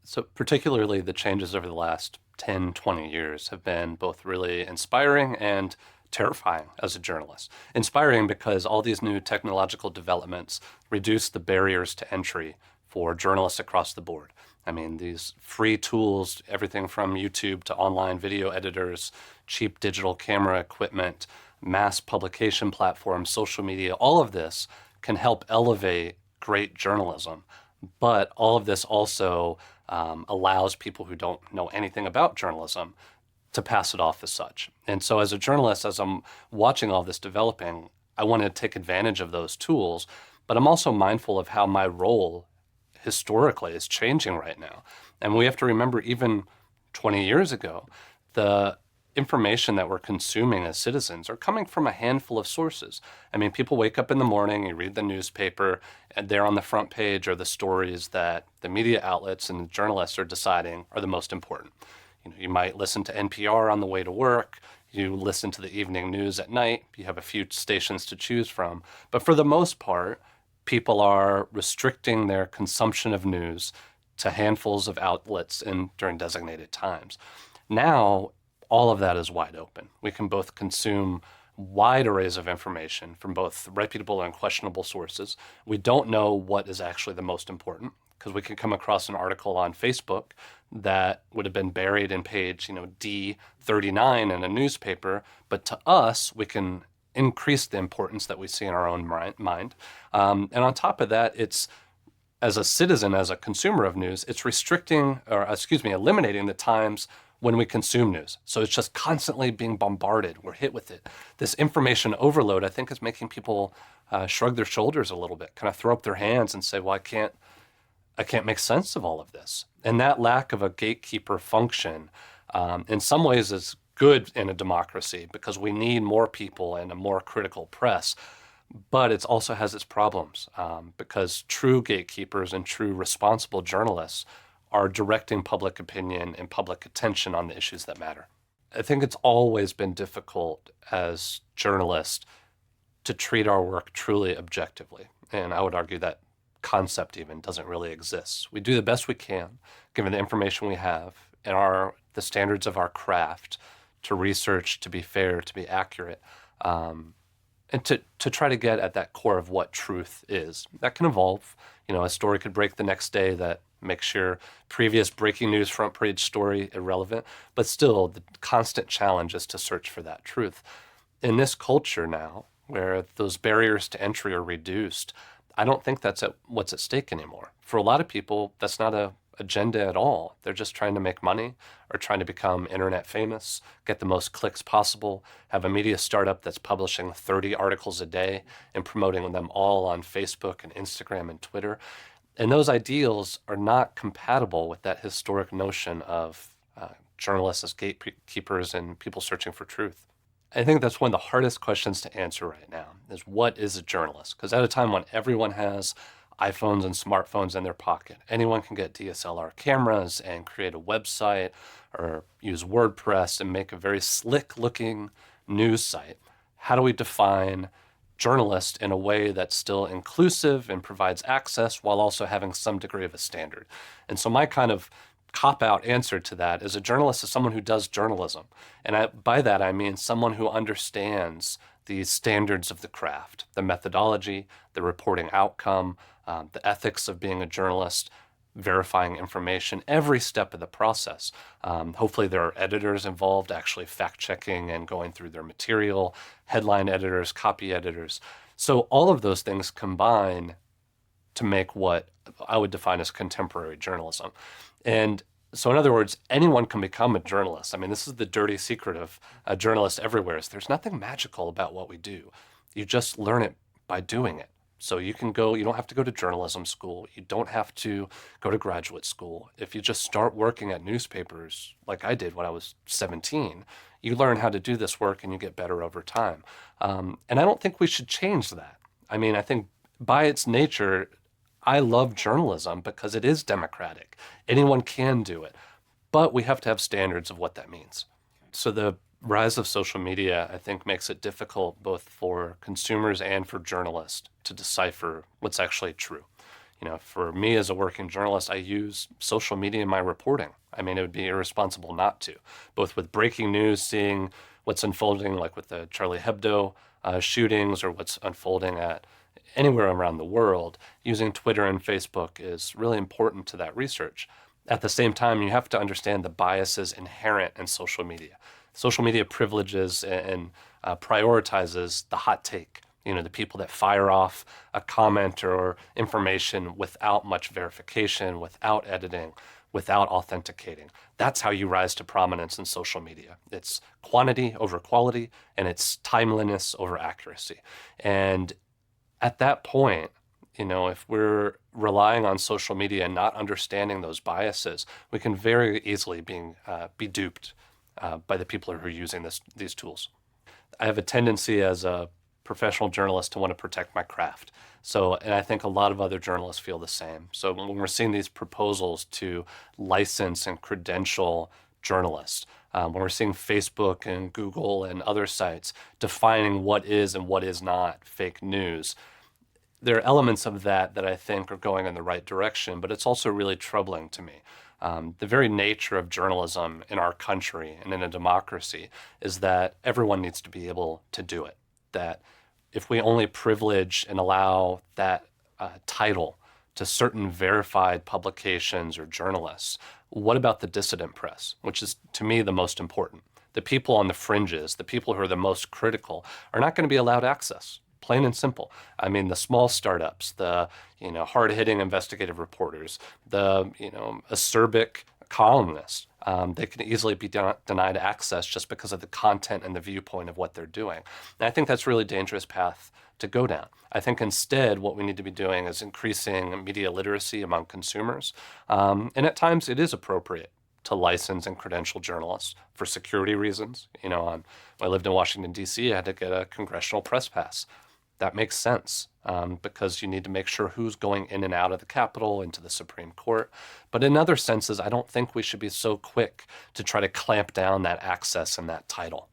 So particularly the changes over the last 10, 20 years have been both really inspiring and terrifying as a journalist. Inspiring because all these new technological developments reduce the barriers to entry for journalists across the board. I mean, these free tools, everything from YouTube to online video editors, cheap digital camera equipment, mass publication platforms, social media, all of this can help elevate great journalism. But all of this also allows people who don't know anything about journalism to pass it off as such. And so, as a journalist, as I'm watching all this developing, I want to take advantage of those tools, but I'm also mindful of how my role historically is changing right now. And we have to remember, even 20 years ago, the information that we're consuming as citizens are coming from a handful of sources. I mean, people wake up in the morning, you read the newspaper, and there on the front page are the stories that the media outlets and the journalists are deciding are the most important. You might listen to NPR on the way to work, you listen to the evening news at night, you have a few stations to choose from. But for the most part, people are restricting their consumption of news to handfuls of outlets during designated times. Now, all of that is wide open. We can both consume wide arrays of information from both reputable and questionable sources. We don't know what is actually the most important because we can come across an article on Facebook that would have been buried in page, D39 in a newspaper, but to us, we can increase the importance that we see in our own mind. And on top of that, it's as a citizen, as a consumer of news, it's eliminating the times when we consume news. So it's just constantly being bombarded. We're hit with it. This information overload, I think, is making people shrug their shoulders a little bit, kind of throw up their hands and say, well, I can't make sense of all of this. And that lack of a gatekeeper function, in some ways, is good in a democracy because we need more people and a more critical press. But it also has its problems because true gatekeepers and true responsible journalists are directing public opinion and public attention on the issues that matter. I think it's always been difficult as journalists to treat our work truly objectively. And I would argue that concept even doesn't really exist. We do the best we can, given the information we have and the standards of our craft, to research, to be fair, to be accurate, and to try to get at that core of what truth is. That can evolve. A story could break the next day that makes your previous breaking news front page story irrelevant, but still the constant challenge is to search for that truth. In this culture now, where those barriers to entry are reduced, I don't think that's what's at stake anymore. For a lot of people, that's not a agenda at all. They're just trying to make money or trying to become internet famous, get the most clicks possible, have a media startup that's publishing 30 articles a day and promoting them all on Facebook and Instagram and Twitter. And those ideals are not compatible with that historic notion of journalists as gatekeepers and people searching for truth. I think that's one of the hardest questions to answer right now is what is a journalist? Because at a time when everyone has iPhones and smartphones in their pocket, anyone can get DSLR cameras and create a website or use WordPress and make a very slick looking news site. How do we define journalist in a way that's still inclusive and provides access while also having some degree of a standard? And so my kind of cop-out answer to that is a journalist is someone who does journalism. And by that, I mean someone who understands the standards of the craft, the methodology, the reporting outcome, the ethics of being a journalist, verifying information, every step of the process. Hopefully there are editors involved actually fact-checking and going through their material, headline editors, copy editors. So all of those things combine to make what I would define as contemporary journalism. And so in other words, anyone can become a journalist. I mean, this is the dirty secret of a journalist everywhere is there's nothing magical about what we do. You just learn it by doing it. So you don't have to go to journalism school. You don't have to go to graduate school. If you just start working at newspapers like I did when I was 17, you learn how to do this work and you get better over time. And I don't think we should change that. I mean, I think by its nature, I love journalism because it is democratic. Anyone can do it, but we have to have standards of what that means. So the rise of social media, I think, makes it difficult both for consumers and for journalists to decipher what's actually true. For me as a working journalist, I use social media in my reporting. I mean, it would be irresponsible not to, both with breaking news, seeing what's unfolding, like with the Charlie Hebdo shootings, or what's unfolding at anywhere around the world. Using Twitter and Facebook is really important to that research. At the same time, you have to understand the biases inherent in social media. Social media privileges and prioritizes the hot take, the people that fire off a comment or information without much verification, without editing, without authenticating. That's how you rise to prominence in social media. It's quantity over quality, and it's timeliness over accuracy. And at that point, if we're relying on social media and not understanding those biases, we can very easily be duped by the people who are using these tools. I have a tendency as a professional journalist to want to protect my craft. And I think a lot of other journalists feel the same. So when we're seeing these proposals to license and credential journalists, when we're seeing Facebook and Google and other sites defining what is and what is not fake news, there are elements of that I think are going in the right direction, but it's also really troubling to me. The very nature of journalism in our country and in a democracy is that everyone needs to be able to do it. That if we only privilege and allow that title to certain verified publications or journalists, what about the dissident press, which is, to me, the most important? The people on the fringes, the people who are the most critical, are not going to be allowed access. Plain and simple. I mean, the small startups, the hard-hitting investigative reporters, the acerbic columnists, they can easily be denied access just because of the content and the viewpoint of what they're doing. And I think that's a really dangerous path to go down. I think instead what we need to be doing is increasing media literacy among consumers. And at times it is appropriate to license and credential journalists for security reasons. When I lived in Washington, D.C., I had to get a congressional press pass. That makes sense because you need to make sure who's going in and out of the Capitol, into the Supreme Court. But in other senses, I don't think we should be so quick to try to clamp down that access and that title.